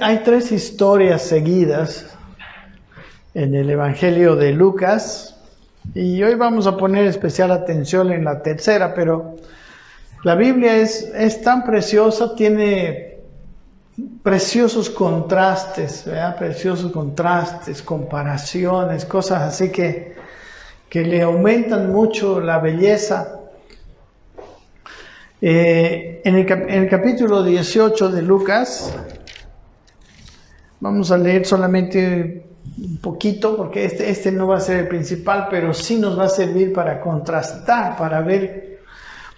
hay tres historias seguidas en el Evangelio de Lucas y hoy vamos a poner especial atención en la tercera, pero la Biblia es tan preciosa, tiene preciosos contrastes, ¿verdad? Preciosos contrastes, comparaciones, cosas así que le aumentan mucho la belleza. En el capítulo 18 de Lucas, vamos a leer solamente un poquito, porque este no va a ser el principal, pero sí nos va a servir para contrastar, para ver,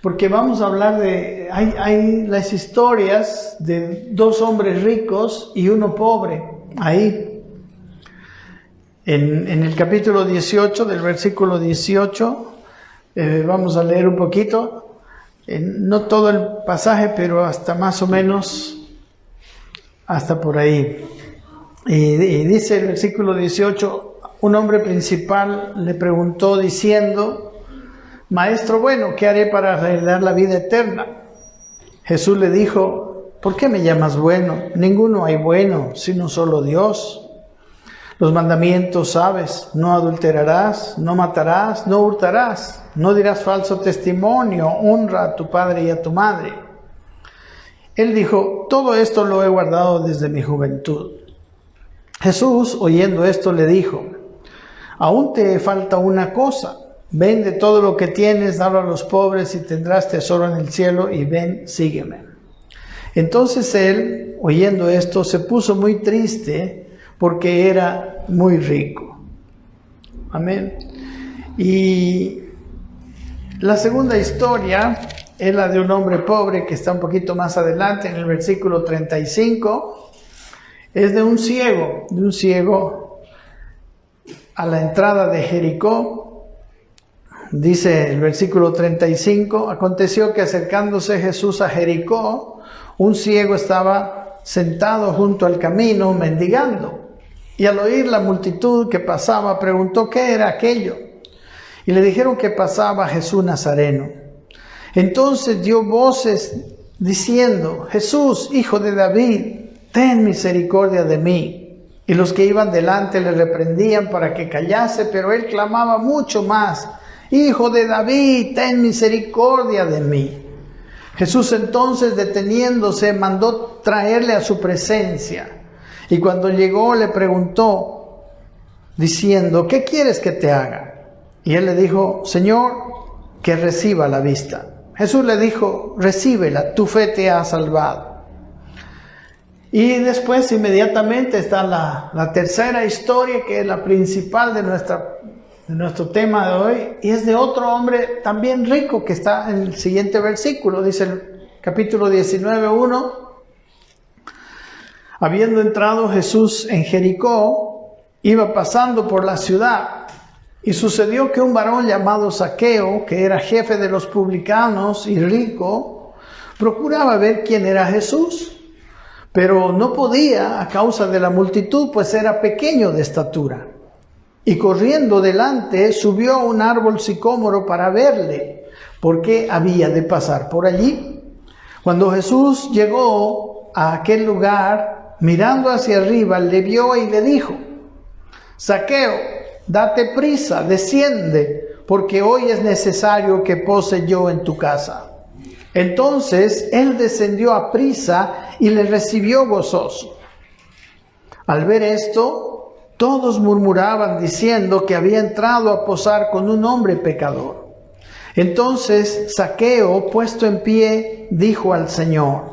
porque vamos a hablar de, hay las historias de dos hombres ricos y uno pobre, ahí, en el capítulo 18, del versículo 18, vamos a leer un poquito. No todo el pasaje, pero hasta más o menos, hasta por ahí. Y dice el versículo 18, un hombre principal le preguntó diciendo, Maestro bueno, ¿qué haré para heredar la vida eterna? Jesús le dijo, ¿por qué me llamas bueno? Ninguno hay bueno, sino solo Dios. Los mandamientos sabes, no adulterarás, no matarás, no hurtarás, no dirás falso testimonio, honra a tu padre y a tu madre. Él dijo, todo esto lo he guardado desde mi juventud. Jesús, oyendo esto, le dijo, aún te falta una cosa, vende todo lo que tienes, dalo a los pobres y tendrás tesoro en el cielo y ven, sígueme. Entonces él, oyendo esto, se puso muy triste porque era muy rico. Amén. Y la segunda historia es la de un hombre pobre que está un poquito más adelante en el versículo 35. Es de un ciego a la entrada de Jericó. Dice el versículo 35, aconteció que acercándose Jesús a Jericó, un ciego estaba sentado junto al camino mendigando. Y al oír la multitud que pasaba, preguntó qué era aquello. Y le dijeron que pasaba Jesús Nazareno. Entonces dio voces diciendo, Jesús, hijo de David, ten misericordia de mí. Y los que iban delante le reprendían para que callase, pero él clamaba mucho más, Hijo de David, ten misericordia de mí. Jesús entonces, deteniéndose, mandó traerle a su presencia. Y cuando llegó le preguntó, diciendo, ¿qué quieres que te haga? Y él le dijo, Señor, que reciba la vista. Jesús le dijo, recíbela, tu fe te ha salvado. Y después inmediatamente está la tercera historia, que es la principal de nuestro tema de hoy, y es de otro hombre también rico que está en el siguiente versículo, dice el capítulo 19:1. Habiendo entrado Jesús en Jericó, iba pasando por la ciudad, y sucedió que un varón llamado Zaqueo, que era jefe de los publicanos y rico, procuraba ver quién era Jesús, pero no podía a causa de la multitud, pues era pequeño de estatura. Y corriendo delante, subió a un árbol sicómoro para verle, porque había de pasar por allí. Cuando Jesús llegó a aquel lugar, mirando hacia arriba, le vio y le dijo, Zaqueo, date prisa, desciende, porque hoy es necesario que pose yo en tu casa. Entonces él descendió a prisa y le recibió gozoso. Al ver esto, todos murmuraban diciendo que había entrado a posar con un hombre pecador. Entonces Zaqueo, puesto en pie, dijo al Señor,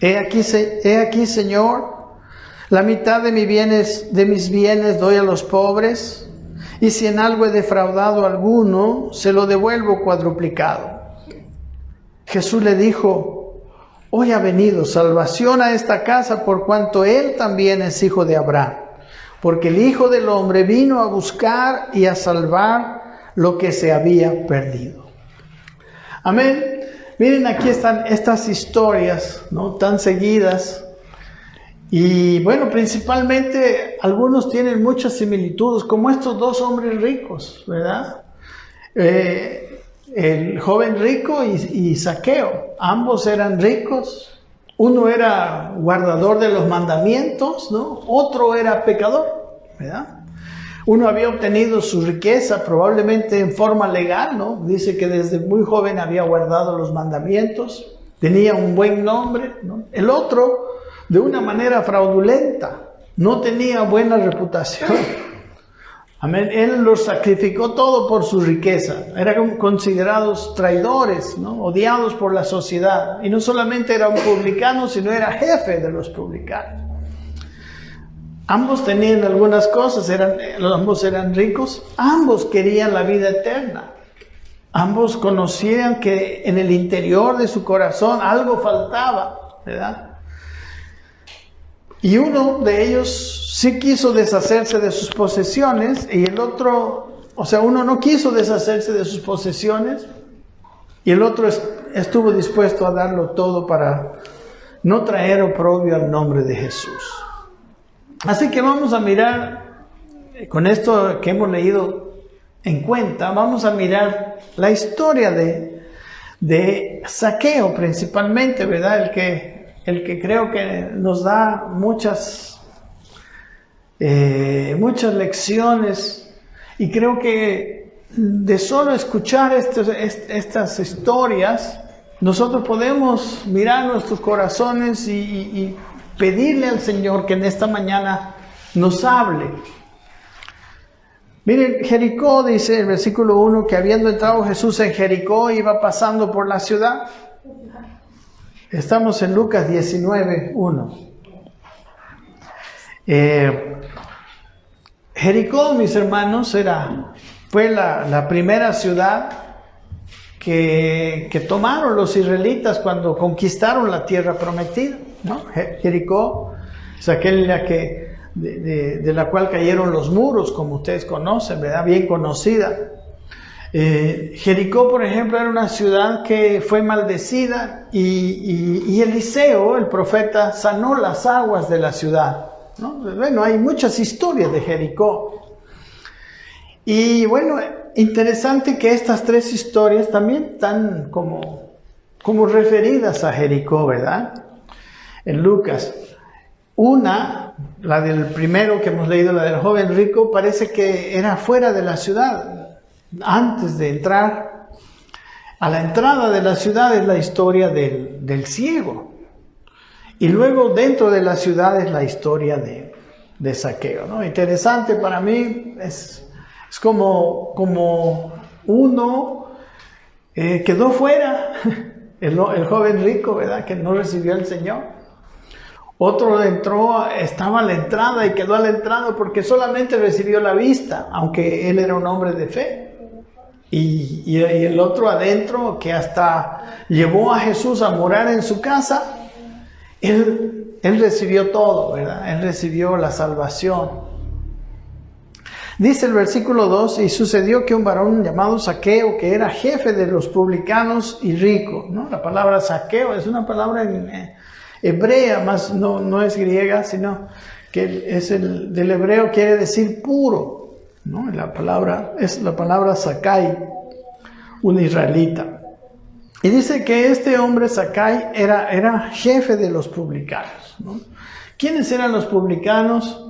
He aquí, Señor, la mitad de mis bienes doy a los pobres, y si en algo he defraudado a alguno, se lo devuelvo cuadruplicado. Jesús le dijo, hoy ha venido salvación a esta casa, por cuanto él también es hijo de Abraham, porque el Hijo del Hombre vino a buscar y a salvar lo que se había perdido. Amén. Miren, aquí están estas historias, ¿no?, tan seguidas. Y bueno, principalmente algunos tienen muchas similitudes, como estos dos hombres ricos, ¿verdad? El joven rico y Zaqueo, ambos eran ricos. Uno era guardador de los mandamientos, ¿no? Otro era pecador, ¿verdad? Uno había obtenido su riqueza probablemente en forma legal, ¿no? Dice que desde muy joven había guardado los mandamientos, tenía un buen nombre, ¿no? El otro, de una manera fraudulenta, no tenía buena reputación. Amén. Él los sacrificó todo por su riqueza. Eran considerados traidores, ¿no? Odiados por la sociedad. Y no solamente era un publicano, sino era jefe de los publicanos. Ambos tenían algunas cosas, ambos eran ricos, ambos querían la vida eterna. Ambos conocían que en el interior de su corazón algo faltaba, ¿verdad? Y uno de ellos sí quiso deshacerse de sus posesiones y el otro, uno no quiso deshacerse de sus posesiones y el otro estuvo dispuesto a darlo todo para no traer oprobio al nombre de Jesús. Así que vamos a mirar, con esto que hemos leído en cuenta, vamos a mirar la historia de Zaqueo principalmente, ¿verdad? El que creo que nos da muchas lecciones, y creo que de solo escuchar estas historias, nosotros podemos mirar nuestros corazones y pedirle al Señor que en esta mañana nos hable. Miren, Jericó, dice el versículo 1, que habiendo entrado Jesús en Jericó, iba pasando por la ciudad. Estamos en Lucas 19:1. Jericó, mis hermanos, fue la primera ciudad que tomaron los israelitas cuando conquistaron la tierra prometida, ¿no? Jericó es aquella de la cual cayeron los muros, como ustedes conocen, ¿verdad? Bien conocida. Jericó, por ejemplo, era una ciudad que fue maldecida y Eliseo, el profeta, sanó las aguas de la ciudad, ¿no? Bueno, hay muchas historias de Jericó. Y bueno, interesante que estas tres historias también están como referidas a Jericó, ¿verdad? En Lucas. Una, la del primero que hemos leído, la del joven rico, parece que era fuera de la ciudad. Antes de entrar, a la entrada de la ciudad es la historia del ciego. Y luego dentro de la ciudad es la historia de Zaqueo, ¿no? Interesante para mí, es como uno quedó fuera, el joven rico, ¿verdad? Que no recibió al Señor. Otro entró, estaba a la entrada y quedó a la entrada porque solamente recibió la vista, aunque él era un hombre de fe. Y el otro adentro, que hasta llevó a Jesús a morar en su casa, él recibió todo, ¿verdad? Él recibió la salvación. Dice el versículo 2, y sucedió que un varón llamado Zaqueo, que era jefe de los publicanos y rico, ¿no? La palabra Zaqueo es una palabra hebrea, más no es griega, sino que es del hebreo, quiere decir puro, ¿no? Es la palabra Zakai, un israelita. Y dice que este hombre Zakai era jefe de los publicanos, ¿no? ¿Quiénes eran los publicanos?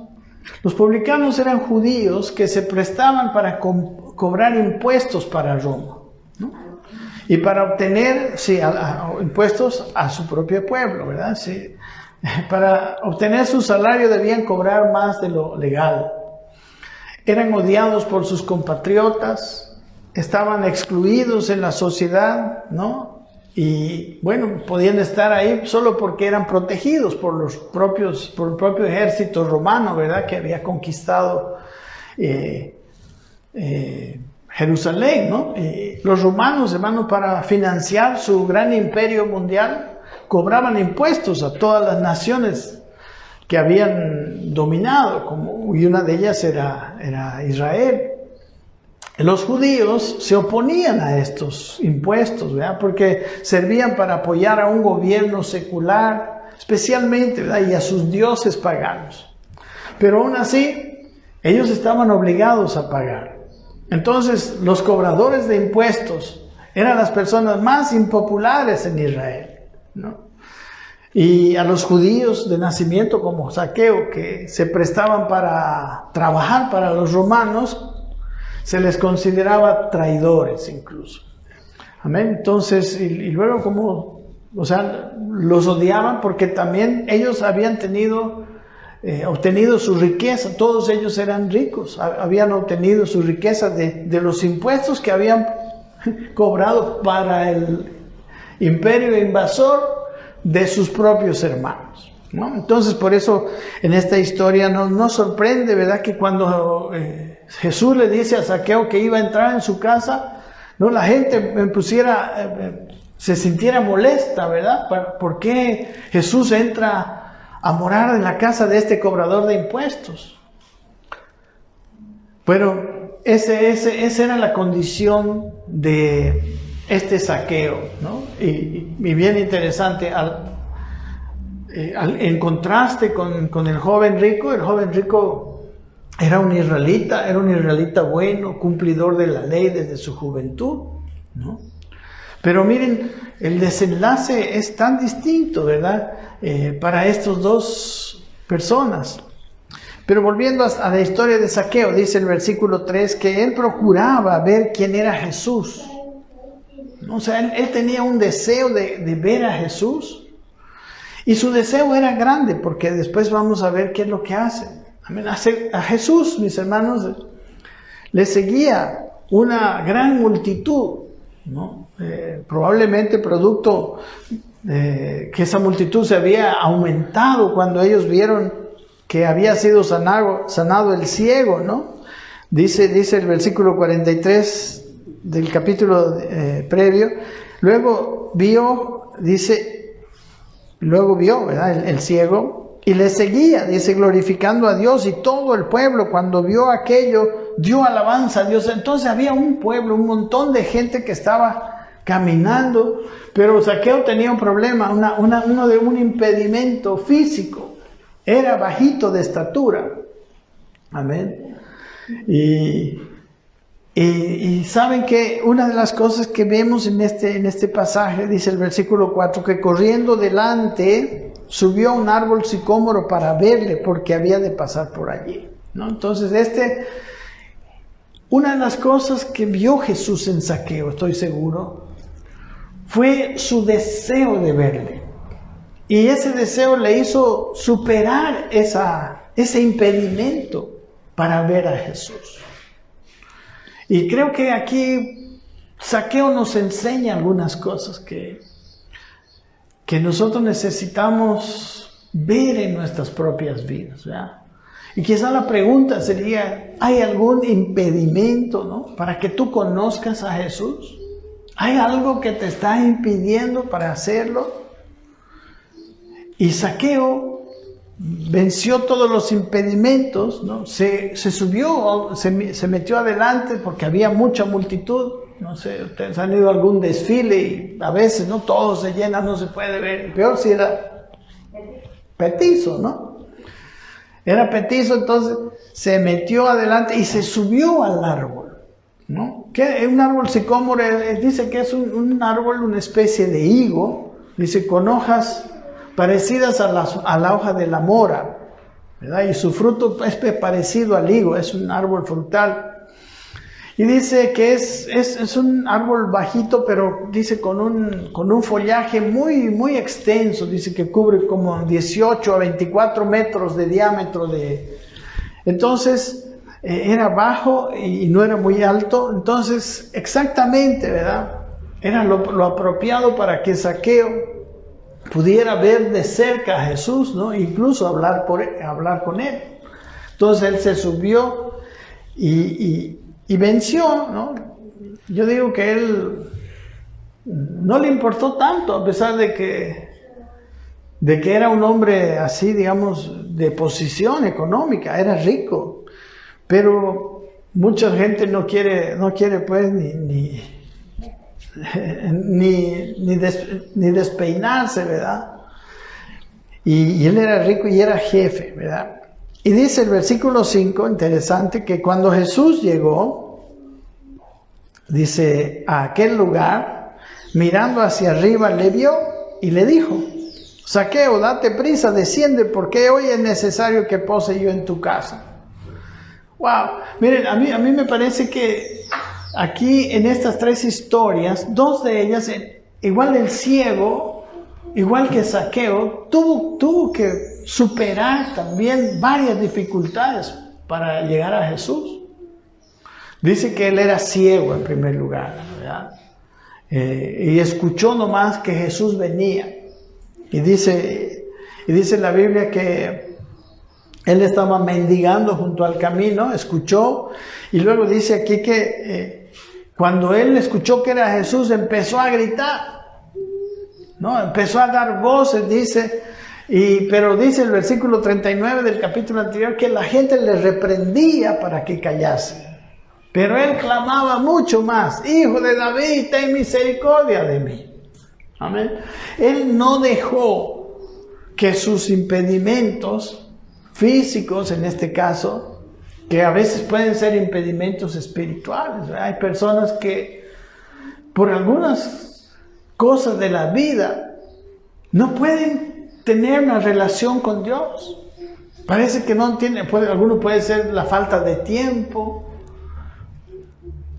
Los publicanos eran judíos que se prestaban para cobrar impuestos para Roma, ¿no? Y para obtener, impuestos a su propio pueblo, ¿verdad? Sí. Para obtener su salario debían cobrar más de lo legal. Eran odiados por sus compatriotas, estaban excluidos en la sociedad, ¿no? Y bueno, podían estar ahí solo porque eran protegidos por el propio ejército romano, ¿verdad? Que había conquistado Jerusalén, ¿no? Los romanos, hermano, para financiar su gran imperio mundial, cobraban impuestos a todas las naciones que habían dominado, y una de ellas era Israel. Los judíos se oponían a estos impuestos, ¿verdad? Porque servían para apoyar a un gobierno secular, especialmente, ¿verdad? Y a sus dioses paganos. Pero aún así, ellos estaban obligados a pagar. Entonces, los cobradores de impuestos eran las personas más impopulares en Israel, ¿no? Y a los judíos de nacimiento como Zaqueo, que se prestaban para trabajar para los romanos, se les consideraba traidores incluso. Amén. Entonces, y luego como, o sea, los odiaban porque también ellos habían obtenido su riqueza, todos ellos eran ricos, habían obtenido su riqueza de los impuestos que habían cobrado para el imperio invasor de sus propios hermanos, ¿no? Entonces, por eso en esta historia nos sorprende, ¿verdad?, que cuando Jesús le dice a Zaqueo que iba a entrar en su casa, no, la gente se sintiera molesta, ¿verdad? ¿Por qué Jesús entra a morar en la casa de este cobrador de impuestos? Pero esa era la condición de este Zaqueo, ¿no? Y bien interesante, en contraste con el joven rico era un israelita bueno, cumplidor de la ley desde su juventud, ¿no? Pero miren, el desenlace es tan distinto, ¿verdad?, para estos dos personas. Pero volviendo a la historia de Zaqueo, dice el versículo 3 que él procuraba ver quién era Jesús. O sea, él tenía un deseo de ver a Jesús, y su deseo era grande, porque después vamos a ver qué es lo que hace. Amén. A Jesús, mis hermanos, le seguía una gran multitud, ¿no? Probablemente producto que esa multitud se había aumentado cuando ellos vieron que había sido sanado el ciego, ¿no? Dice el versículo 43 del capítulo previo, luego vio, ¿verdad?, el ciego, y le seguía, dice, glorificando a Dios, y todo el pueblo, cuando vio aquello, dio alabanza a Dios. Entonces había un pueblo, un montón de gente que estaba caminando, pero Zaqueo tenía un problema, un impedimento físico, era bajito de estatura. Amén. Y saben que una de las cosas que vemos en este pasaje, dice el versículo 4, que corriendo delante subió a un árbol sicómoro para verle, porque había de pasar por allí, ¿no? Entonces una de las cosas que vio Jesús en Zaqueo, estoy seguro, fue su deseo de verle. Y ese deseo le hizo superar ese impedimento para ver a Jesús. Y creo que aquí Zaqueo nos enseña algunas cosas que nosotros necesitamos ver en nuestras propias vidas, ¿verdad? Y quizá la pregunta sería, ¿hay algún impedimento, ¿no?, para que tú conozcas a Jesús? ¿Hay algo que te está impidiendo para hacerlo? Y Zaqueo venció todos los impedimentos, ¿no? Se subió, se metió adelante porque había mucha multitud. No sé, ustedes han ido a algún desfile y a veces no todo se llena, no se puede ver. Peor si era petizo, ¿no? Era petizo, entonces se metió adelante y se subió al árbol, ¿no? Que un árbol sicómoro dice que es un árbol, una especie de higo, dice, con hojas parecidas a la hoja de la mora, ¿verdad? Y su fruto es parecido al higo, es un árbol frutal. Y dice que es un árbol bajito, pero dice con un follaje muy, muy extenso, dice que cubre como 18 a 24 metros de diámetro. Entonces, era bajo y no era muy alto, entonces exactamente, ¿verdad?, era lo apropiado para que Zaqueo pudiera ver de cerca a Jesús, ¿no? Incluso hablar con él. Entonces él se subió y venció, ¿no? Yo digo que él no le importó tanto, a pesar de que era un hombre así, digamos, de posición económica, era rico, pero mucha gente no quiere pues ni despeinarse, ¿verdad? Y él era rico y era jefe, ¿verdad? Y dice el versículo 5, interesante, que cuando Jesús llegó, dice, a aquel lugar, mirando hacia arriba, le vio y le dijo, Zaqueo, date prisa, desciende, porque hoy es necesario que pose yo en tu casa. Wow, miren, a mí me parece que aquí en estas tres historias, dos de ellas, igual el ciego, igual que Zaqueo, tuvo que superar también varias dificultades para llegar a Jesús. Dice que él era ciego en primer lugar, ¿verdad? Y escuchó nomás que Jesús venía. Y dice la Biblia que él estaba mendigando junto al camino, escuchó, y luego dice aquí que cuando él escuchó que era Jesús, empezó a gritar, ¿no? Empezó a dar voces, dice, pero dice el versículo 39 del capítulo anterior que la gente le reprendía para que callase. Pero él clamaba mucho más: Hijo de David, ten misericordia de mí. Amén. Él no dejó que sus impedimentos físicos, en este caso, que a veces pueden ser impedimentos espirituales. Hay personas que por algunas cosas de la vida no pueden tener una relación con Dios. Parece que no tiene, alguno puede ser la falta de tiempo.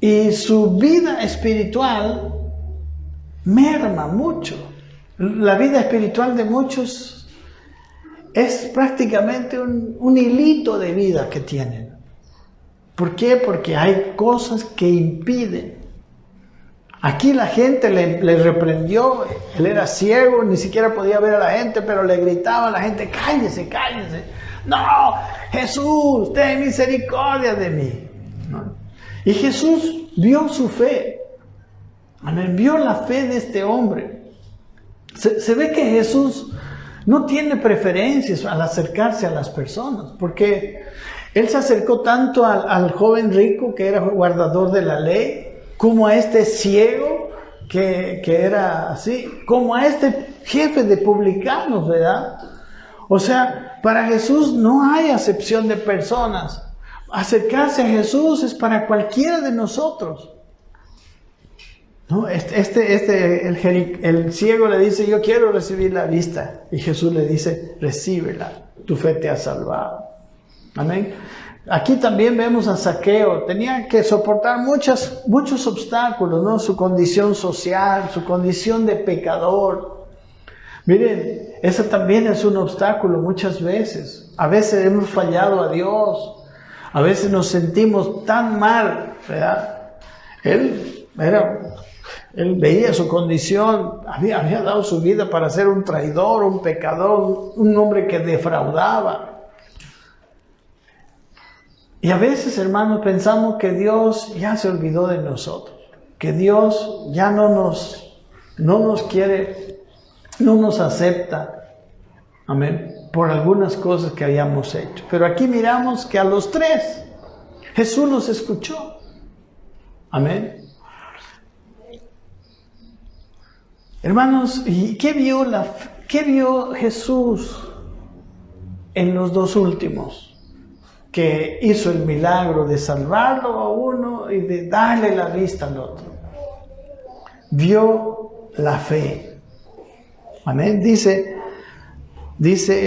Y su vida espiritual merma mucho. La vida espiritual de muchos es prácticamente un hilito de vida que tienen. ¿Por qué? Porque hay cosas que impiden. Aquí la gente le reprendió, él era ciego, ni siquiera podía ver a la gente, pero le gritaba a la gente: cállese, cállese. No, Jesús, ten misericordia de mí. ¿No? Y Jesús vio su fe. Amén. Vio la fe de este hombre. Se ve que Jesús no tiene preferencias al acercarse a las personas, porque él se acercó tanto al joven rico, que era guardador de la ley, como a este ciego, que era así, como a este jefe de publicanos, ¿verdad? O sea, para Jesús no hay acepción de personas. Acercarse a Jesús es para cualquiera de nosotros. ¿No? El ciego le dice: yo quiero recibir la vista. Y Jesús le dice: recíbela, tu fe te ha salvado. Amén. Aquí también vemos a Zaqueo. Tenía que soportar muchos obstáculos, ¿no? Su condición social, su condición de pecador. Miren, eso también es un obstáculo muchas veces. A veces hemos fallado a Dios. A veces nos sentimos tan mal, ¿verdad? Él veía su condición, había dado su vida para ser un traidor, un pecador, un hombre que defraudaba. Y a veces, hermanos, pensamos que Dios ya se olvidó de nosotros, que Dios ya no nos quiere, no nos acepta. Amén. Por algunas cosas que habíamos hecho. Pero aquí miramos que a los tres Jesús los escuchó. Amén. Hermanos, ¿y qué vio Jesús en los dos últimos? Que hizo el milagro de salvarlo a uno y de darle la vista al otro. Vio la fe. Amén. Dice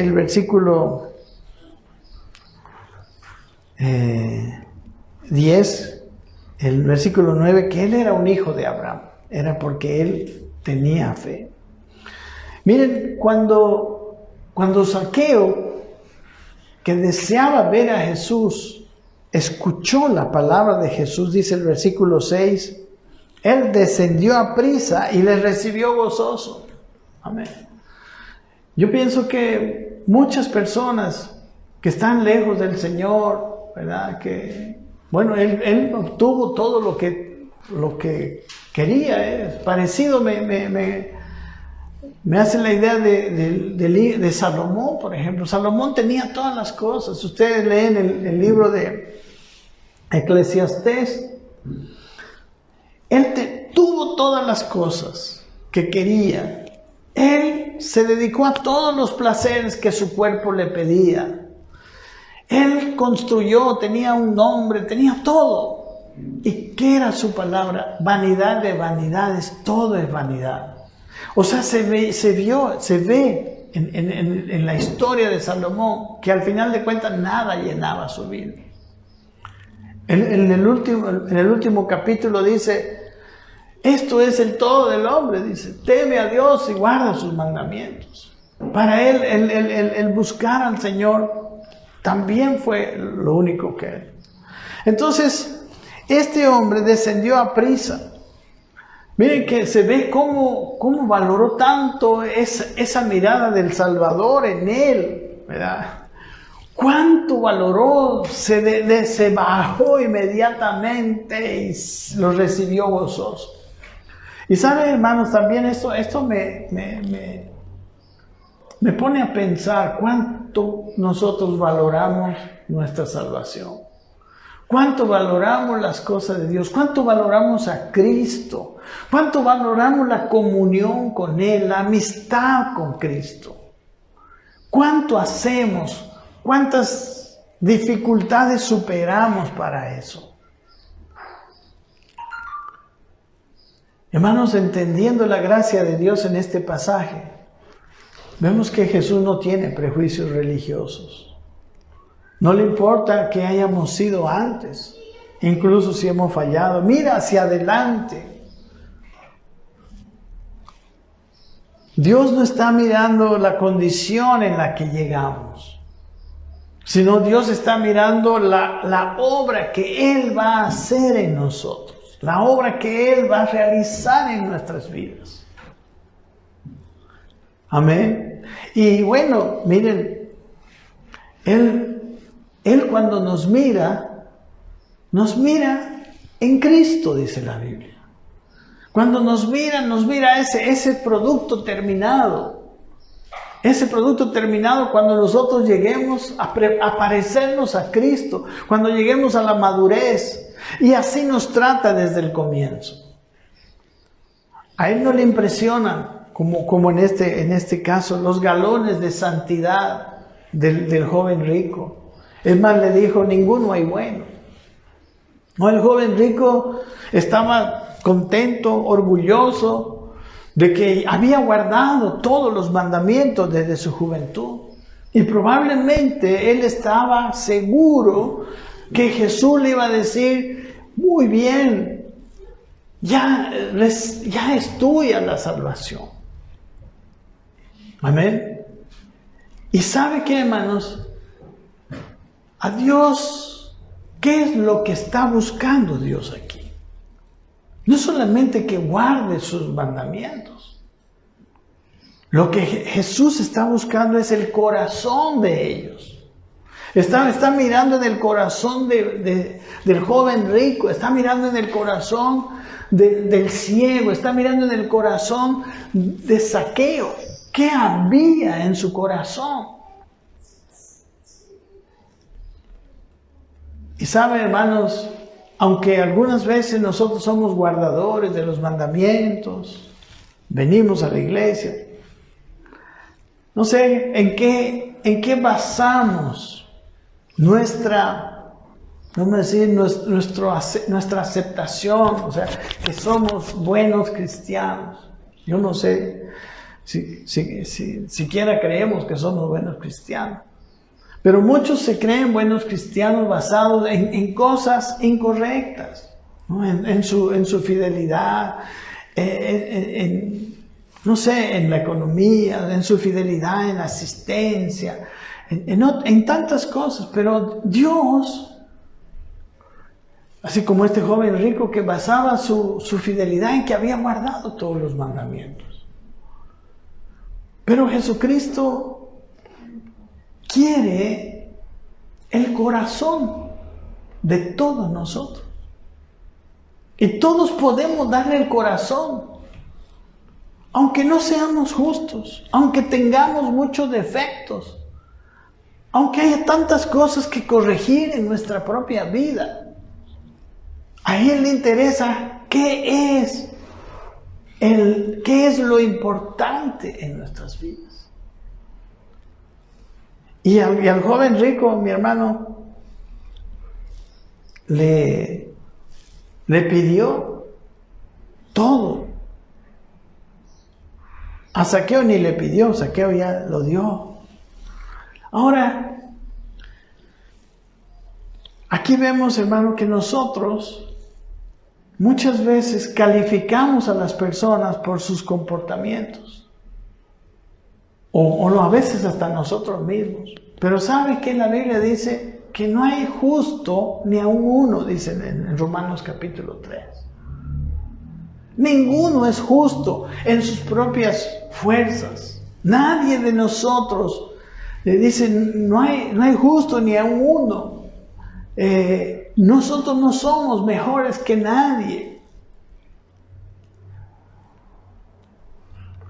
el versículo 10, el versículo 9, que él era un hijo de Abraham. Era porque él tenía fe. Miren, cuando Zaqueo, que deseaba ver a Jesús, escuchó la palabra de Jesús, dice el versículo 6, él descendió a prisa y le recibió gozoso. Amén. Yo pienso que muchas personas que están lejos del Señor, ¿verdad? Que, bueno, él obtuvo todo lo que quería. Parecido me hace la idea de Salomón, por ejemplo. Salomón tenía todas las cosas. Ustedes leen el libro de Eclesiastés. Él tuvo todas las cosas que quería. Él se dedicó a todos los placeres que su cuerpo le pedía. Él construyó, tenía un nombre, tenía todo. ¿Y qué era su palabra? Vanidad de vanidades, todo es vanidad. O sea, se ve en la historia de Salomón, que al final de cuentas nada llenaba su vida. En el último capítulo dice, esto es el todo del hombre, dice, teme a Dios y guarda sus mandamientos. Para él, el buscar al Señor también fue lo único que él. Entonces, este hombre descendió a prisa. Miren que se ve cómo valoró tanto esa mirada del Salvador en él, ¿verdad? Cuánto valoró, se bajó inmediatamente y lo recibió gozoso. Y saben, hermanos, también esto me pone a pensar cuánto nosotros valoramos nuestra salvación. Cuánto valoramos las cosas de Dios, cuánto valoramos a Cristo, cuánto valoramos la comunión con Él, la amistad con Cristo. Cuánto hacemos, cuántas dificultades superamos para eso. Hermanos, entendiendo la gracia de Dios en este pasaje, vemos que Jesús no tiene prejuicios religiosos. No le importa que hayamos sido antes, incluso si hemos fallado. Mira hacia adelante. Dios no está mirando la condición en la que llegamos, sino Dios está mirando la obra que Él va a hacer en nosotros, la obra que Él va a realizar en nuestras vidas. Amén. Y bueno, miren, Él cuando nos mira en Cristo, dice la Biblia. Cuando nos mira ese producto terminado. Ese producto terminado cuando nosotros lleguemos a parecernos a Cristo, cuando lleguemos a la madurez. Y así nos trata desde el comienzo. A Él no le impresionan, como en este caso, los galones de santidad del joven rico. Es más, le dijo, ninguno hay bueno. No, el joven rico estaba contento, orgulloso de que había guardado todos los mandamientos desde su juventud. Y probablemente él estaba seguro que Jesús le iba a decir, muy bien, ya es tuya la salvación. Amén. ¿Y sabe qué, hermanos? A Dios, ¿qué es lo que está buscando Dios aquí? No solamente que guarde sus mandamientos. Lo que Jesús está buscando es el corazón de ellos. Está mirando en el corazón del joven rico, está mirando en el corazón del ciego, está mirando en el corazón de Zaqueo. ¿Qué había en su corazón? Y saben, hermanos, aunque algunas veces nosotros somos guardadores de los mandamientos, venimos a la iglesia, no sé en qué basamos nuestra aceptación, o sea, que somos buenos cristianos. Yo no sé si siquiera creemos que somos buenos cristianos. Pero muchos se creen buenos cristianos basados en cosas incorrectas, ¿no? En su fidelidad, no sé, en la economía, en su fidelidad, en la asistencia, en tantas cosas. Pero Dios, así como este joven rico que basaba su fidelidad en que había guardado todos los mandamientos. Pero Jesucristo quiere el corazón de todos nosotros. Y todos podemos darle el corazón, aunque no seamos justos, aunque tengamos muchos defectos, aunque haya tantas cosas que corregir en nuestra propia vida. A Él le interesa qué es lo importante en nuestras vidas. Y al joven rico, mi hermano, le pidió todo. A Zaqueo ni le pidió, Zaqueo ya lo dio. Ahora, aquí vemos, hermano, que nosotros muchas veces calificamos a las personas por sus comportamientos. O a veces hasta nosotros mismos. Pero ¿sabe qué? La Biblia dice que no hay justo ni aun uno, dice en Romanos capítulo 3. Ninguno es justo en sus propias fuerzas. Nadie de nosotros le dice, no hay justo ni aun uno. Nosotros no somos mejores que nadie.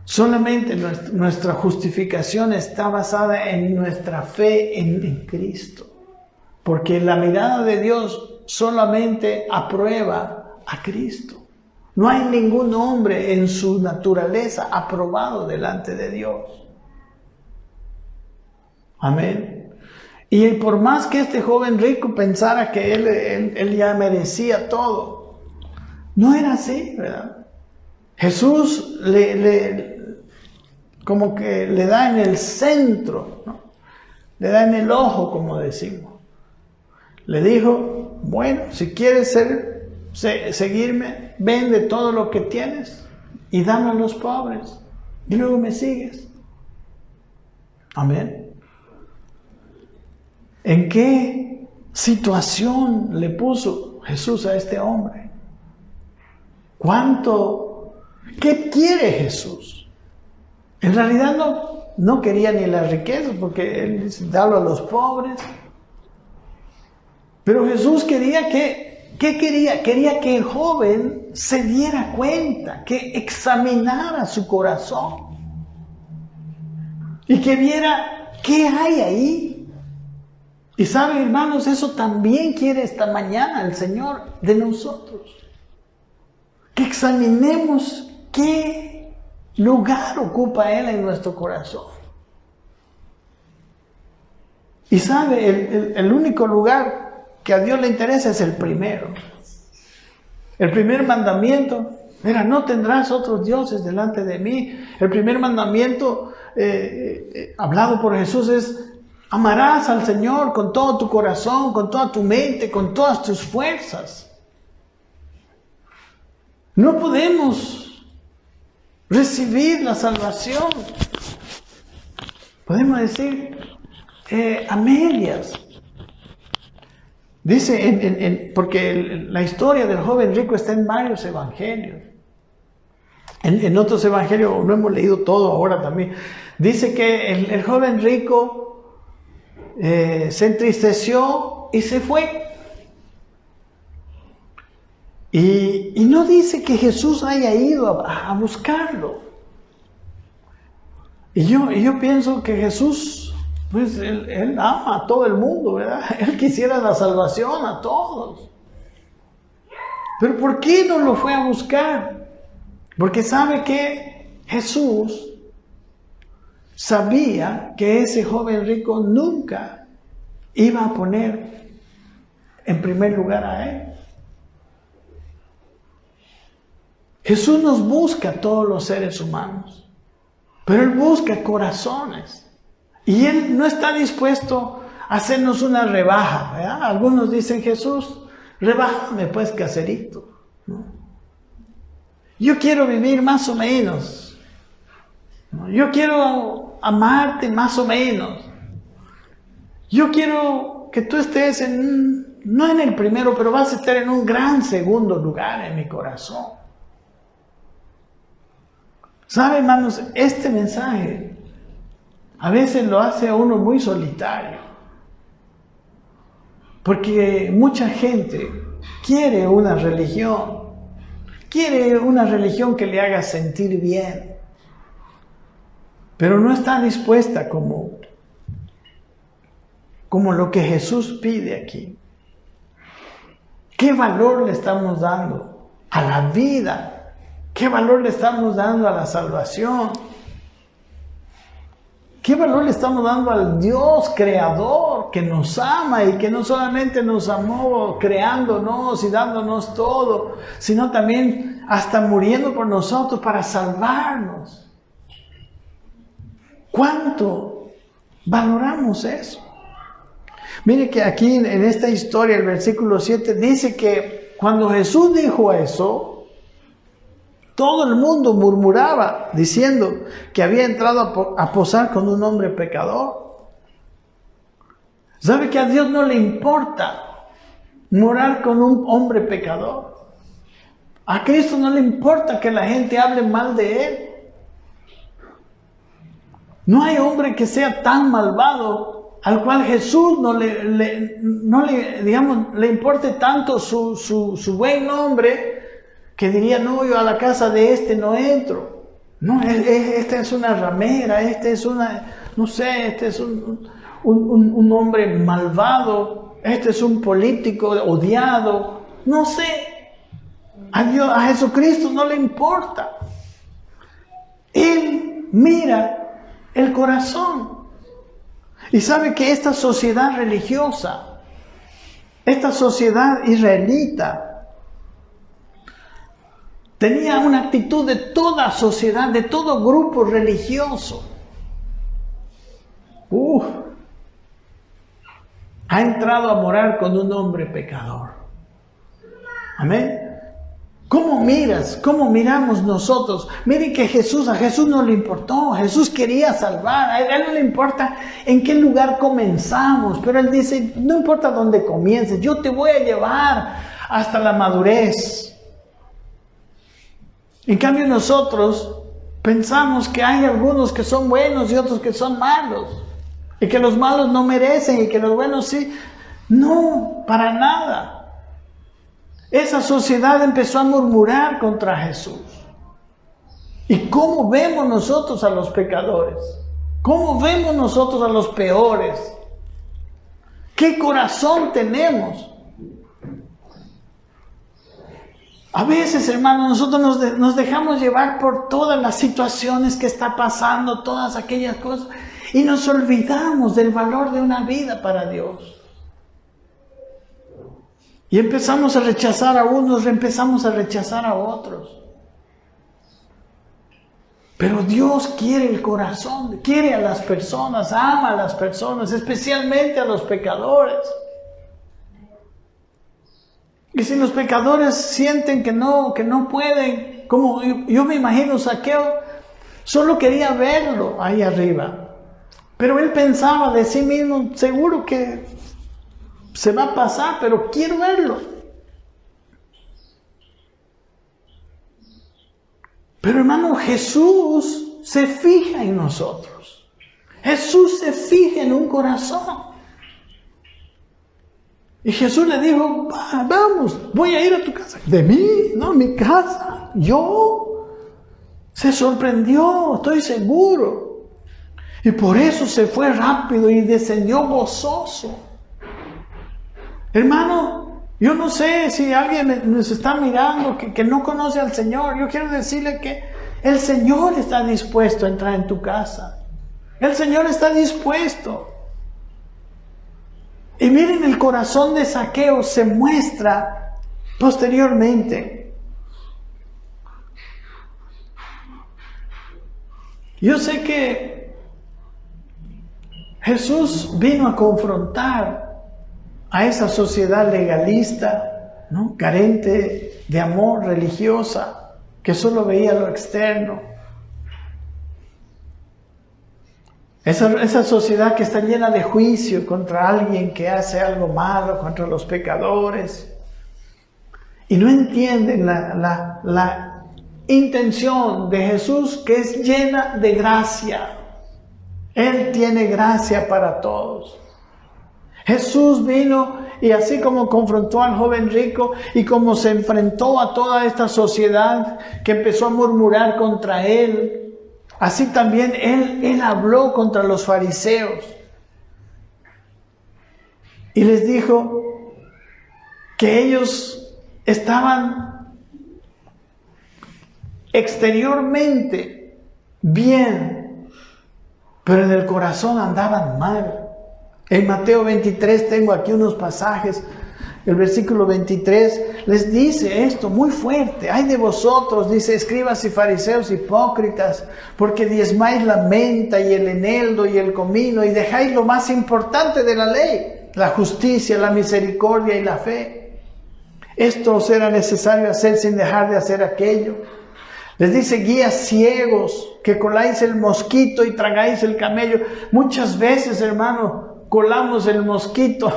Solamente nuestra justificación está basada en nuestra fe en Cristo. Porque la mirada de Dios solamente aprueba a Cristo. No hay ningún hombre en su naturaleza aprobado delante de Dios. Amén. Y por más que este joven rico pensara que él ya merecía todo, no era así, ¿verdad? Jesús como que le da en el centro, ¿no? Le da en el ojo, como decimos. Le dijo, bueno, si quieres seguirme, vende todo lo que tienes y dame a los pobres. Y luego me sigues. Amén. ¿En qué situación le puso Jesús a este hombre? ¿Qué quiere Jesús? En realidad no quería ni las riquezas, porque él dice, dalo a los pobres. Pero Jesús quería ¿qué quería? Quería que el joven se diera cuenta, que examinara su corazón y que viera qué hay ahí. Y saben, hermanos, eso también quiere esta mañana el Señor de nosotros. Que examinemos qué lugar ocupa Él en nuestro corazón. Y sabe, el único lugar que a Dios le interesa es el primero. El primer mandamiento era, no tendrás otros dioses delante de mí. El primer mandamiento hablado por Jesús es, amarás al Señor con todo tu corazón, con toda tu mente, con todas tus fuerzas. No podemos recibir la salvación, podemos decir, a medias. Dice, porque la historia del joven rico está en varios evangelios. En otros evangelios, no hemos leído todo ahora también, dice que el joven rico se entristeció y se fue. Y no dice que Jesús haya ido a buscarlo. Y yo pienso que Jesús, pues él ama a todo el mundo, ¿verdad? Él quisiera la salvación a todos. Pero ¿por qué no lo fue a buscar? Porque sabe que Jesús sabía que ese joven rico nunca iba a poner en primer lugar a él. Jesús nos busca a todos los seres humanos, pero Él busca corazones. Y Él no está dispuesto a hacernos una rebaja, ¿verdad? Algunos dicen, Jesús, rebájame pues, caserito, ¿no? Yo quiero vivir más o menos, ¿no? Yo quiero amarte más o menos. Yo quiero que tú estés no en el primero, pero vas a estar en un gran segundo lugar en mi corazón. ¿Sabe, hermanos? Este mensaje a veces lo hace a uno muy solitario. Porque mucha gente quiere una religión que le haga sentir bien, pero no está dispuesta como lo que Jesús pide aquí. ¿Qué valor le estamos dando a la vida? ¿Qué valor le estamos dando a la salvación? ¿Qué valor le estamos dando al Dios creador que nos ama y que no solamente nos amó creándonos y dándonos todo, sino también hasta muriendo por nosotros para salvarnos? ¿Cuánto valoramos eso? Mire que aquí en esta historia, el versículo 7, dice que cuando Jesús dijo eso, todo el mundo murmuraba, diciendo que había entrado a posar con un hombre pecador. ¿Sabe que a Dios no le importa morar con un hombre pecador? A Cristo no le importa que la gente hable mal de Él. No hay hombre que sea tan malvado al cual Jesús no le importe tanto su buen nombre, que diría, no, yo a la casa de este no entro. No, esta es una ramera, este es un hombre malvado, este es un político odiado, no sé. A Jesucristo no le importa. Él mira el corazón. Y sabe que esta sociedad religiosa, esta sociedad israelita, tenía una actitud de toda sociedad, de todo grupo religioso. Ha entrado a morar con un hombre pecador. Amén. ¿Cómo miras? ¿Cómo miramos nosotros? Miren que a Jesús no le importó. Jesús quería salvar. A él no le importa en qué lugar comenzamos. Pero Él dice, no importa dónde comiences, yo te voy a llevar hasta la madurez. En cambio nosotros pensamos que hay algunos que son buenos y otros que son malos. Y que los malos no merecen y que los buenos sí. No, para nada. Esa sociedad empezó a murmurar contra Jesús. ¿Y cómo vemos nosotros a los pecadores? ¿Cómo vemos nosotros a los peores? ¿Qué corazón tenemos? A veces, hermanos, nosotros nos dejamos llevar por todas las situaciones que está pasando, todas aquellas cosas, y nos olvidamos del valor de una vida para Dios. Y empezamos a rechazar a unos, empezamos a rechazar a otros. Pero Dios quiere el corazón, quiere a las personas, ama a las personas, especialmente a los pecadores. Y si los pecadores sienten que no pueden, como yo me imagino Zaqueo, solo quería verlo ahí arriba. Pero él pensaba de sí mismo, seguro que se va a pasar, pero quiero verlo. Pero hermano, Jesús se fija en nosotros. Jesús se fija en un corazón. Y Jesús le dijo, vamos, voy a ir a tu casa. ¿De mí? No, mi casa. ¿Yo? Se sorprendió, estoy seguro. Y por eso se fue rápido y descendió gozoso. Hermano, yo no sé si alguien nos está mirando que no conoce al Señor. Yo quiero decirle que el Señor está dispuesto a entrar en tu casa. El Señor está dispuesto. Y miren, el corazón de Zaqueo se muestra posteriormente. Yo sé que Jesús vino a confrontar a esa sociedad legalista, ¿no? Carente de amor, religiosa, que solo veía lo externo. Esa sociedad que está llena de juicio contra alguien que hace algo malo, contra los pecadores. Y no entienden la intención de Jesús, que es llena de gracia. Él tiene gracia para todos. Jesús vino y así como confrontó al joven rico y como se enfrentó a toda esta sociedad que empezó a murmurar contra él, así también él habló contra los fariseos. Y les dijo que ellos estaban exteriormente bien, pero en el corazón andaban mal. En Mateo 23 tengo aquí unos pasajes el versículo 23, les dice esto muy fuerte. Ay de vosotros, dice, escribas y fariseos hipócritas, porque diezmáis la menta y el eneldo y el comino y dejáis lo más importante de la ley, la justicia, la misericordia y la fe. Esto os era necesario hacer sin dejar de hacer aquello. Les dice, guías ciegos, que coláis el mosquito y tragáis el camello. Muchas veces, hermano, colamos el mosquito.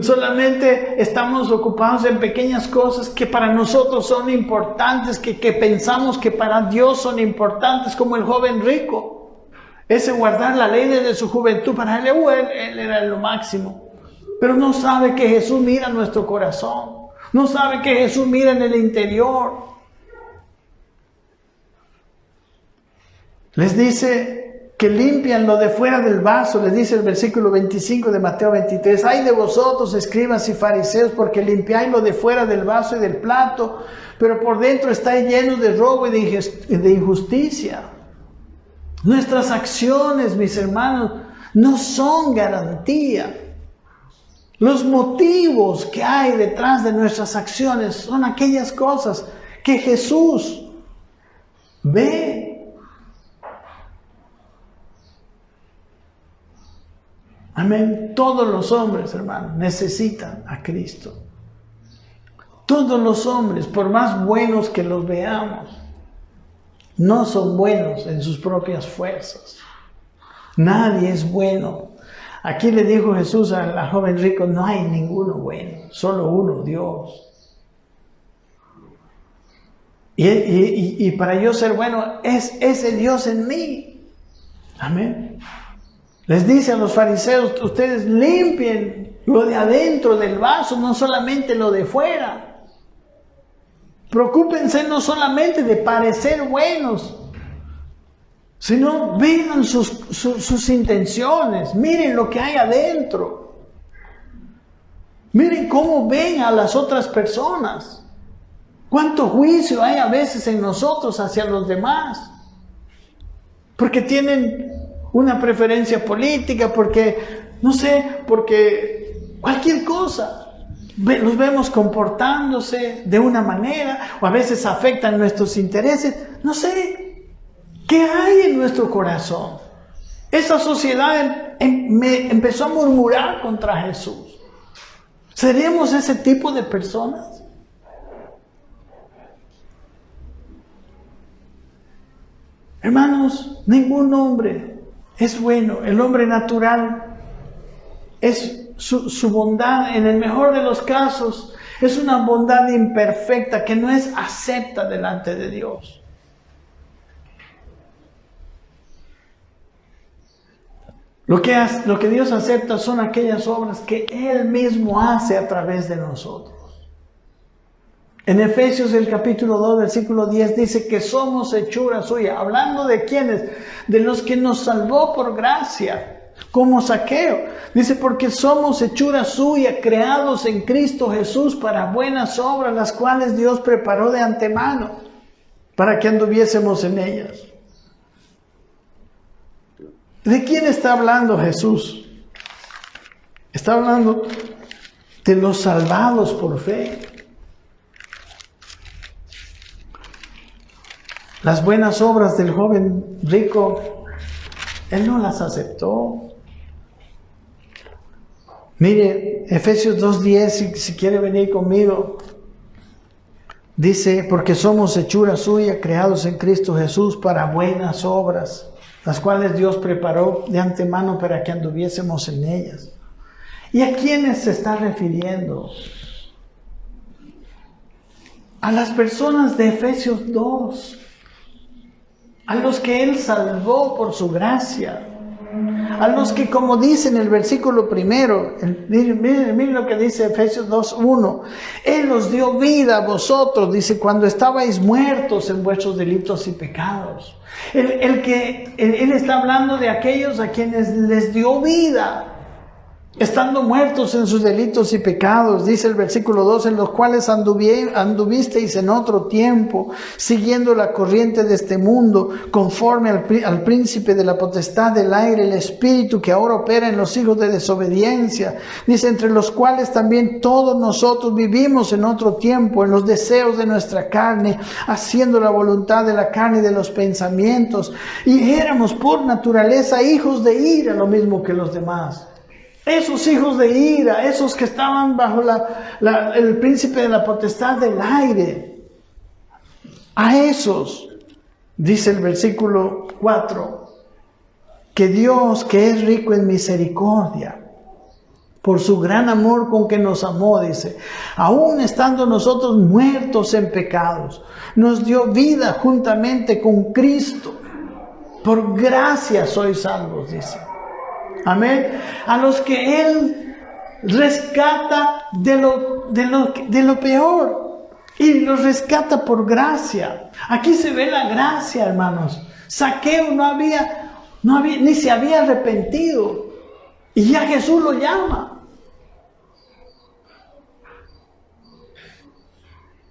Solamente estamos ocupados en pequeñas cosas que para nosotros son importantes, que pensamos que para Dios son importantes, como el joven rico. Ese guardar la ley desde su juventud, para él era lo máximo. Pero no sabe que Jesús mira nuestro corazón. No sabe que Jesús mira en el interior. Les dice que limpian lo de fuera del vaso, les dice el versículo 25 de Mateo 23. Ay de vosotros, escribas y fariseos, porque limpiáis lo de fuera del vaso y del plato, pero por dentro estáis llenos de robo y de injusticia. Nuestras acciones, mis hermanos, no son garantía. Los motivos que hay detrás de nuestras acciones son aquellas cosas que Jesús ve. Amén. Todos los hombres, hermanos, necesitan a Cristo. Todos los hombres, por más buenos que los veamos, no son buenos en sus propias fuerzas. Nadie es bueno. Aquí le dijo Jesús al joven rico, no hay ninguno bueno, solo uno, Dios. Y para yo ser bueno, es ese Dios en mí. Amén. Les dice a los fariseos, ustedes limpien lo de adentro del vaso, no solamente lo de fuera. Preocúpense no solamente de parecer buenos, sino vean sus intenciones, miren lo que hay adentro. Miren cómo ven a las otras personas. Cuánto juicio hay a veces en nosotros hacia los demás. Porque tienen una preferencia política, porque, no sé, porque cualquier cosa. Los vemos comportándose de una manera, o a veces afectan nuestros intereses. No sé, ¿qué hay en nuestro corazón? Esa sociedad empezó a murmurar contra Jesús. ¿Seremos ese tipo de personas? Hermanos, ningún hombre es bueno. El hombre natural es su bondad, en el mejor de los casos, es una bondad imperfecta que no es acepta delante de Dios. Lo que Dios acepta son aquellas obras que Él mismo hace a través de nosotros. En Efesios el capítulo 2, versículo 10 dice que somos hechura suya. Hablando de quiénes, de los que nos salvó por gracia, como Zaqueo. Dice, porque somos hechura suya, creados en Cristo Jesús para buenas obras, las cuales Dios preparó de antemano, para que anduviésemos en ellas. ¿De quién está hablando Jesús? Está hablando de los salvados por fe. Las buenas obras del joven rico, él no las aceptó. Mire, Efesios 2:10, si quiere venir conmigo, dice, porque somos hechura suya, creados en Cristo Jesús para buenas obras, las cuales Dios preparó de antemano para que anduviésemos en ellas. ¿Y a quiénes se está refiriendo? A las personas de Efesios 2. A los que Él salvó por su gracia. A los que, como dice en el versículo primero, miren lo que dice Efesios 2:1. Él os dio vida a vosotros, dice, cuando estabais muertos en vuestros delitos y pecados. Él está hablando de aquellos a quienes les dio vida. estando muertos en sus delitos y pecados, dice el versículo 2, en los cuales anduvisteis en otro tiempo, siguiendo la corriente de este mundo, conforme al príncipe de la potestad del aire, el espíritu que ahora opera en los hijos de desobediencia. Dice, entre los cuales también todos nosotros vivimos en otro tiempo, en los deseos de nuestra carne, haciendo la voluntad de la carne y de los pensamientos, y éramos por naturaleza hijos de ira, lo mismo que los demás. Esos hijos de ira, esos que estaban bajo el príncipe de la potestad del aire, a esos, dice el versículo 4, que Dios, que es rico en misericordia, por su gran amor con que nos amó, dice, aún estando nosotros muertos en pecados, nos dio vida juntamente con Cristo. Por gracia sois salvos, dice. Amén. A los que Él rescata de lo peor. Y los rescata por gracia. Aquí se ve la gracia, hermanos. Zaqueo no había, ni se había arrepentido. Y ya Jesús lo llama.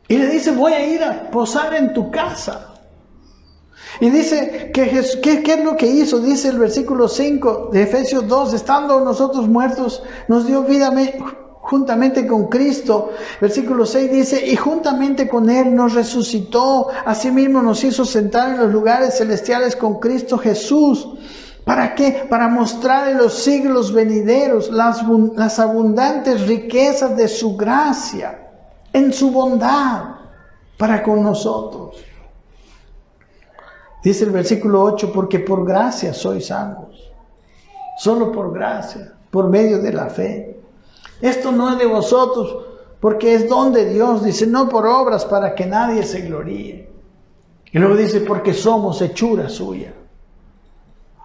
Y le dice, voy a ir a posar en tu casa. Y dice que Jesús, ¿qué es lo que hizo? Dice el versículo 5 de Efesios 2, estando nosotros muertos, nos dio vida juntamente con Cristo. Versículo 6 dice, y juntamente con Él nos resucitó, asimismo nos hizo sentar en los lugares celestiales con Cristo Jesús. ¿Para qué? Para mostrar en los siglos venideros las abundantes riquezas de su gracia, en su bondad para con nosotros. Dice el versículo 8, porque por gracia sois salvos. Solo por gracia, por medio de la fe. Esto no es de vosotros, porque es don de Dios. Dice, no por obras para que nadie se gloríe. Y luego dice, porque somos hechura suya.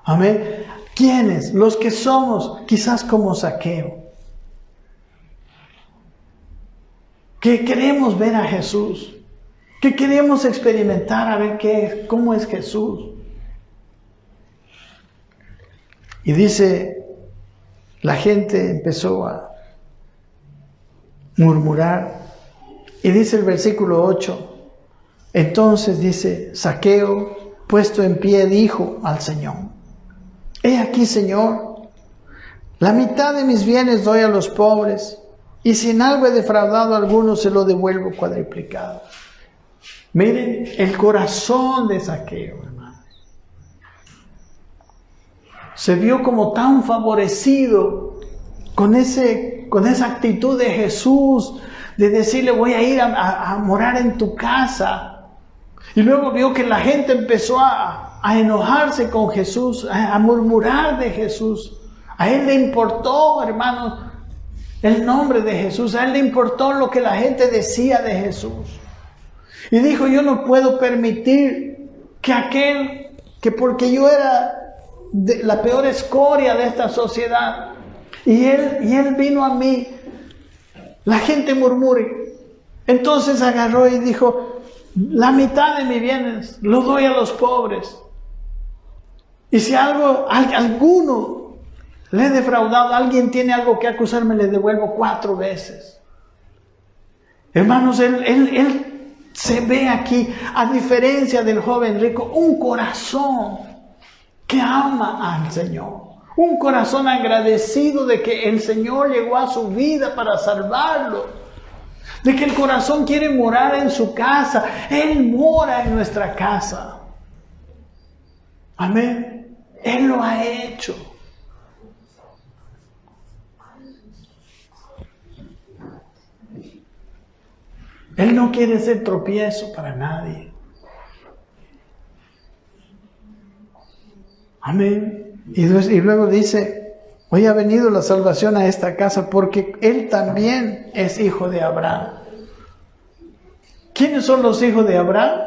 Amén. ¿Quiénes? Los que somos quizás como Zaqueo. Que queremos ver a Jesús. Que queremos experimentar a ver cómo es Jesús. Y dice, la gente empezó a murmurar. Y dice el versículo 8, entonces dice, Zaqueo, puesto en pie, dijo al Señor, he aquí, Señor, la mitad de mis bienes doy a los pobres, y si en algo he defraudado a alguno, se lo devuelvo cuadriplicado. Miren el corazón de Zaqueo, hermanos. Se vio como tan favorecido con esa actitud de Jesús, de decirle, voy a ir a morar en tu casa. Y luego vio que la gente empezó a enojarse con Jesús, a murmurar de Jesús. A él le importó, hermanos, el nombre de Jesús. A él le importó lo que la gente decía de Jesús. Y dijo, yo no puedo permitir que porque yo era la peor escoria de esta sociedad, y él vino a mí, la gente murmure. Entonces agarró y dijo, la mitad de mis bienes lo doy a los pobres. Y si alguno le he defraudado, alguien tiene algo que acusarme, le devuelvo 4 veces. Hermanos, él se ve aquí, a diferencia del joven rico, un corazón que ama al Señor. Un corazón agradecido de que el Señor llegó a su vida para salvarlo. De que el corazón quiere morar en su casa. Él mora en nuestra casa. Amén. Él lo ha hecho. Él no quiere ser tropiezo para nadie. Amén. Y luego dice, hoy ha venido la salvación a esta casa porque él también es hijo de Abraham. ¿Quiénes son los hijos de Abraham?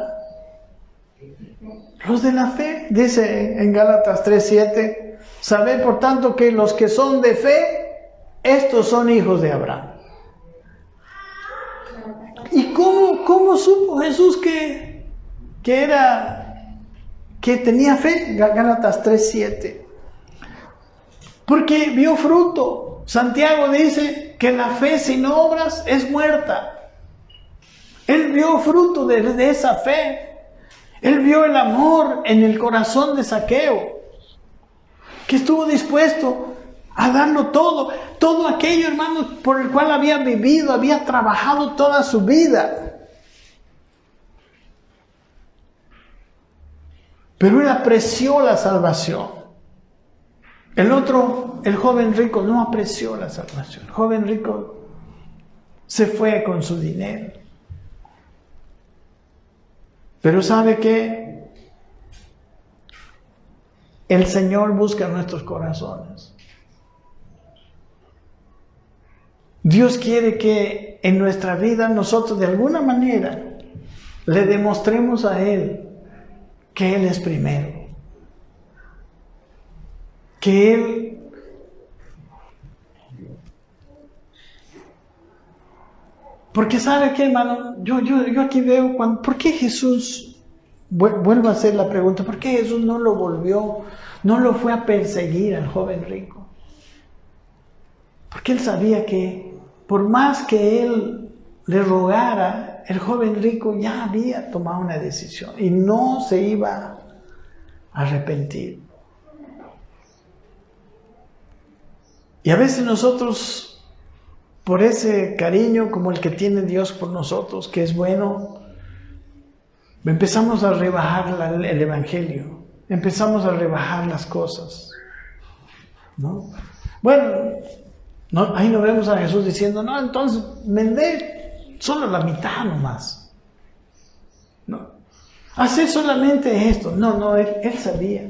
Los de la fe. Dice en Gálatas 3:7, sabed por tanto que los que son de fe, estos son hijos de Abraham. ¿Y cómo supo Jesús que tenía fe? Gálatas 3:7. Porque vio fruto. Santiago dice que la fe sin obras es muerta. Él vio fruto de esa fe. Él vio el amor en el corazón de Zaqueo, que estuvo dispuesto a darlo todo. Todo aquello, hermanos, por el cual había vivido, había trabajado toda su vida. Pero él apreció la salvación. El otro, el joven rico, no apreció la salvación. El joven rico se fue con su dinero. Pero ¿sabe qué? El Señor busca nuestros corazones. Dios quiere que en nuestra vida nosotros de alguna manera le demostremos a Él que Él es primero. Que Él porque ¿sabe qué, hermano? Yo aquí veo, ¿por qué Jesús, vuelvo a hacer la pregunta, ¿por qué Jesús no lo fue a perseguir al joven rico? Porque Él sabía que por más que Él le rogara, el joven rico ya había tomado una decisión y no se iba a arrepentir. Y a veces nosotros, por ese cariño como el que tiene Dios por nosotros, que es bueno, empezamos a rebajar el Evangelio, empezamos a rebajar las cosas, ¿no? Bueno, ahí no vemos a Jesús diciendo, no, entonces vendé solo la mitad nomás, ¿no? Hacer solamente esto, no, él sabía.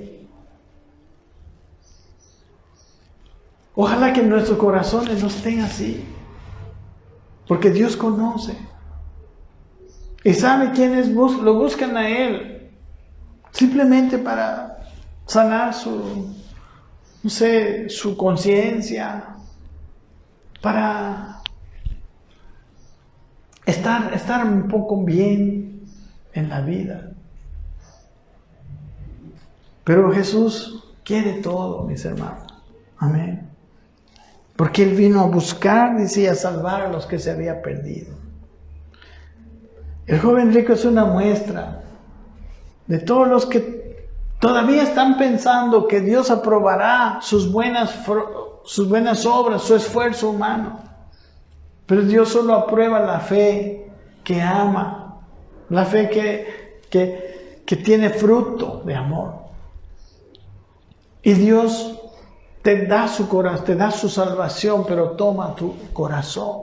Ojalá que nuestros corazones no estén así. Porque Dios conoce. Y sabe quiénes lo buscan a Él. Simplemente para sanar su conciencia. Para estar un poco bien en la vida. Pero Jesús quiere todo, mis hermanos. Amén. Porque Él vino a buscar, decía, a salvar a los que se había perdido. El joven rico es una muestra de todos los que todavía están pensando que Dios aprobará sus buenas obras, su esfuerzo humano. Pero Dios solo aprueba la fe que ama, la fe que tiene fruto de amor. Y Dios te da su corazón, te da su salvación, pero toma tu corazón.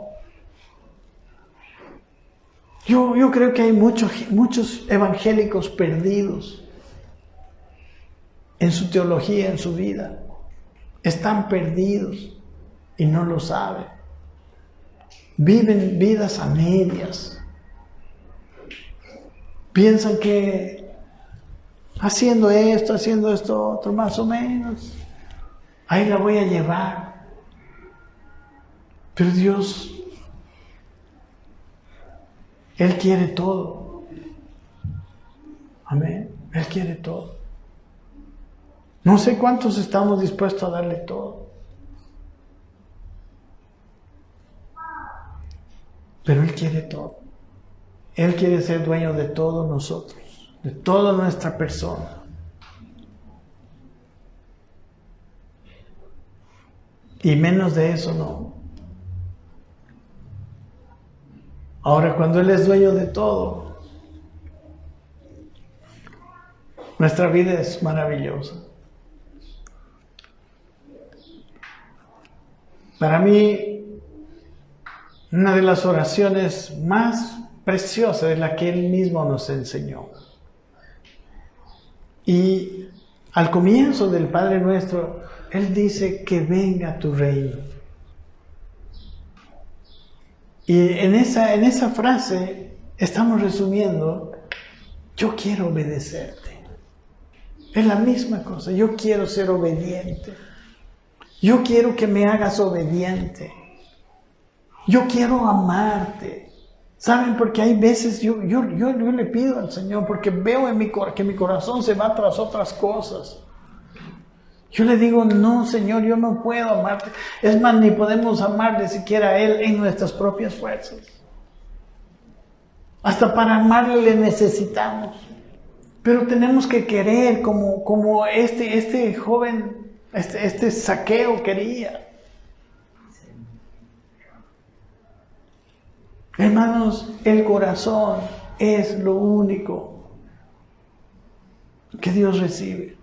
Yo creo que hay muchos evangélicos perdidos en su teología, en su vida. Están perdidos y no lo saben. Viven vidas a medias. Piensan que haciendo esto otro, más o menos, ahí la voy a llevar. Pero Dios, Él quiere todo. Amén. Él quiere todo. No sé cuántos estamos dispuestos a darle todo. Pero Él quiere todo. Él quiere ser dueño de todos nosotros, de toda nuestra persona. Y menos de eso no. Ahora, cuando Él es dueño de todo, nuestra vida es maravillosa. Para mí, una de las oraciones más preciosas es la que Él mismo nos enseñó. Y al comienzo del Padre Nuestro, Él dice que venga tu reino. Y en esa frase estamos resumiendo, yo quiero obedecerte. Es la misma cosa, yo quiero ser obediente. Yo quiero que me hagas obediente. Yo quiero amarte. ¿Saben? Porque hay veces yo le pido al Señor, porque veo que mi corazón se va tras otras cosas. Yo le digo, no, Señor, yo no puedo amarte. Es más, ni podemos amarle siquiera a Él en nuestras propias fuerzas. Hasta para amarle le necesitamos. Pero tenemos que querer como este joven, este Zaqueo quería. Hermanos, el corazón es lo único que Dios recibe.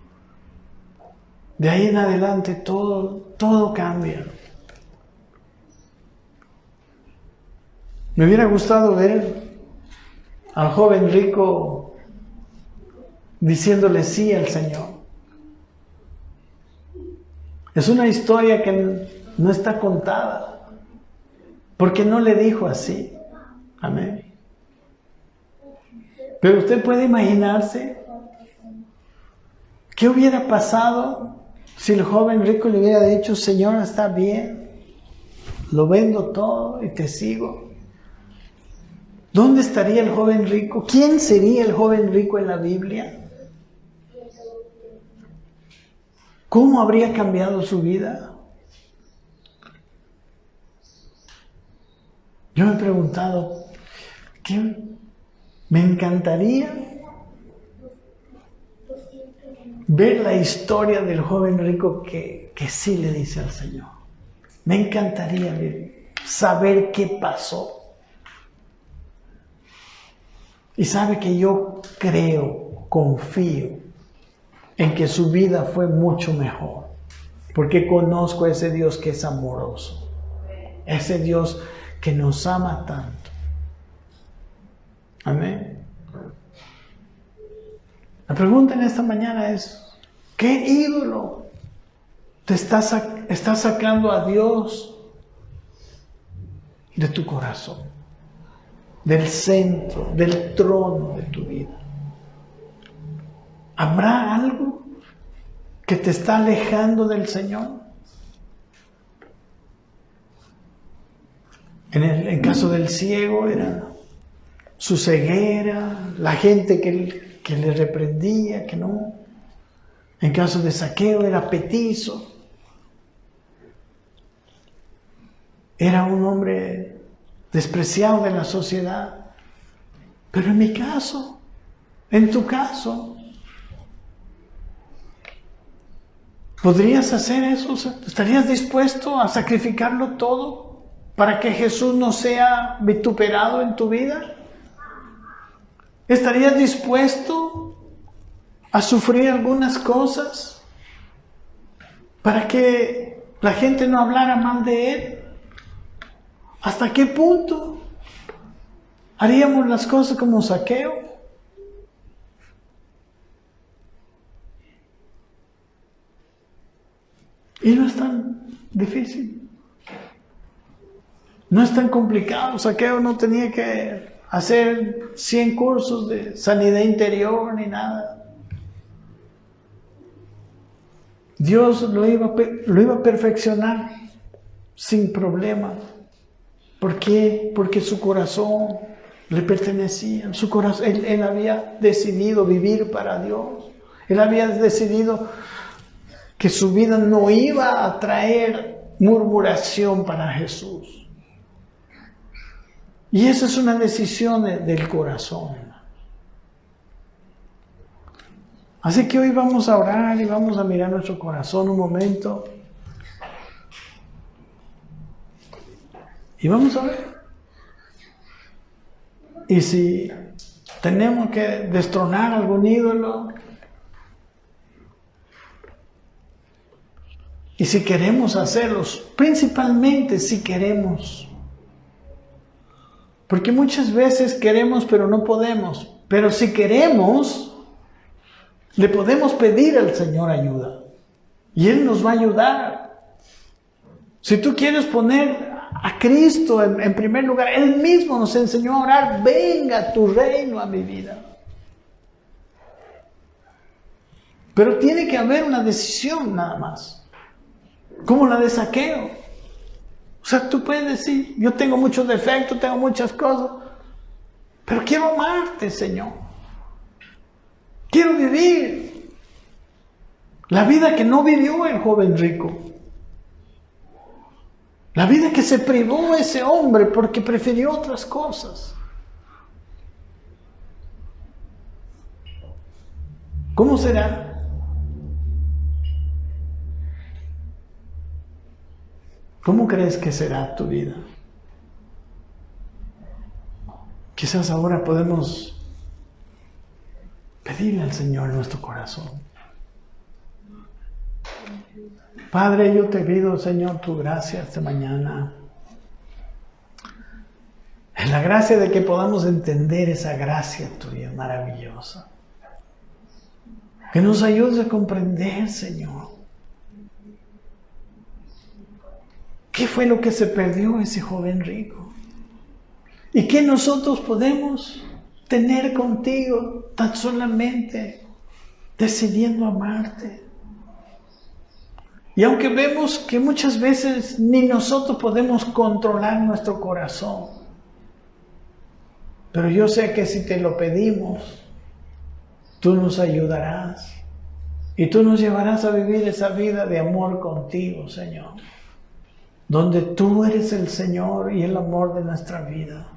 De ahí en adelante todo cambia. Me hubiera gustado ver al joven rico diciéndole sí al Señor. Es una historia que no está contada, porque no le dijo así. Amén. Pero usted puede imaginarse qué hubiera pasado si el joven rico le hubiera dicho, Señor, está bien, lo vendo todo y te sigo. ¿Dónde estaría el joven rico? ¿Quién sería el joven rico en la Biblia? ¿Cómo habría cambiado su vida? Yo me he preguntado, me encantaría ver la historia del joven rico que sí le dice al Señor. Me encantaría saber qué pasó. Y sabe que yo confío en que su vida fue mucho mejor, porque conozco a ese Dios que es amoroso, ese Dios que nos ama tanto. Amén. La pregunta en esta mañana es, ¿qué ídolo te está sacando a Dios de tu corazón, del centro, del trono de tu vida? ¿Habrá algo que te está alejando del Señor? En el caso del ciego era su ceguera, la gente que le reprendía, que no. En caso de Zaqueo era petizo. Era un hombre despreciado de la sociedad. Pero en mi caso, en tu caso, ¿podrías hacer eso? ¿Estarías dispuesto a sacrificarlo todo para que Jesús no sea vituperado en tu vida? ¿Estarías dispuesto a sufrir algunas cosas para que la gente no hablara mal de Él? ¿Hasta qué punto haríamos las cosas como Zaqueo? Y no es tan difícil. No es tan complicado. Zaqueo no tenía que hacer 100 cursos de sanidad interior ni nada. Dios lo iba a perfeccionar sin problema. ¿Por qué? Porque su corazón le pertenecía. Su corazón, él había decidido vivir para Dios. Él había decidido que su vida no iba a traer murmuración para Jesús. Y esa es una decisión del corazón. Así que hoy vamos a orar y vamos a mirar nuestro corazón un momento. Y vamos a ver. Y si tenemos que destronar algún ídolo, y si queremos hacerlos, principalmente si queremos. Porque muchas veces queremos pero no podemos. Pero si queremos, le podemos pedir al Señor ayuda. Y Él nos va a ayudar. Si tú quieres poner a Cristo en primer lugar, Él mismo nos enseñó a orar, venga tu reino a mi vida. Pero tiene que haber una decisión nada más. Como la de Zaqueo. O sea, tú puedes decir, yo tengo muchos defectos, tengo muchas cosas, pero quiero amarte, Señor. Quiero vivir. La vida que no vivió el joven rico. La vida que se privó ese hombre porque prefirió otras cosas. ¿Cómo será? ¿Cómo crees que será tu vida? Quizás ahora podemos pedirle al Señor nuestro corazón. Padre, yo te pido, Señor, tu gracia esta mañana. En la gracia de que podamos entender esa gracia tuya maravillosa. Que nos ayudes a comprender, Señor. ¿Qué fue lo que se perdió ese joven rico? ¿Y qué nosotros podemos tener contigo tan solamente decidiendo amarte? Y aunque vemos que muchas veces ni nosotros podemos controlar nuestro corazón, pero yo sé que si te lo pedimos, tú nos ayudarás y tú nos llevarás a vivir esa vida de amor contigo, Señor, donde tú eres el Señor y el amor de nuestra vida,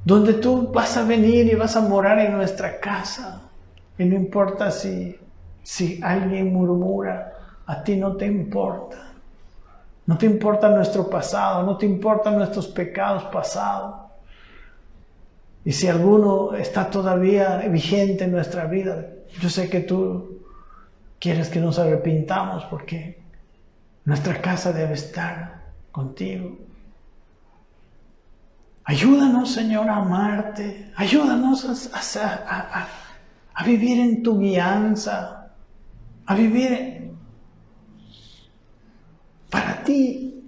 donde tú vas a venir y vas a morar en nuestra casa, y no importa si alguien murmura, a ti no te importa. No te importa nuestro pasado, no te importan nuestros pecados pasados. Y si alguno está todavía vigente en nuestra vida, yo sé que tú quieres que nos arrepintamos porque nuestra casa debe estar contigo. Ayúdanos, Señor, a amarte. Ayúdanos a vivir en tu guianza, a vivir para ti,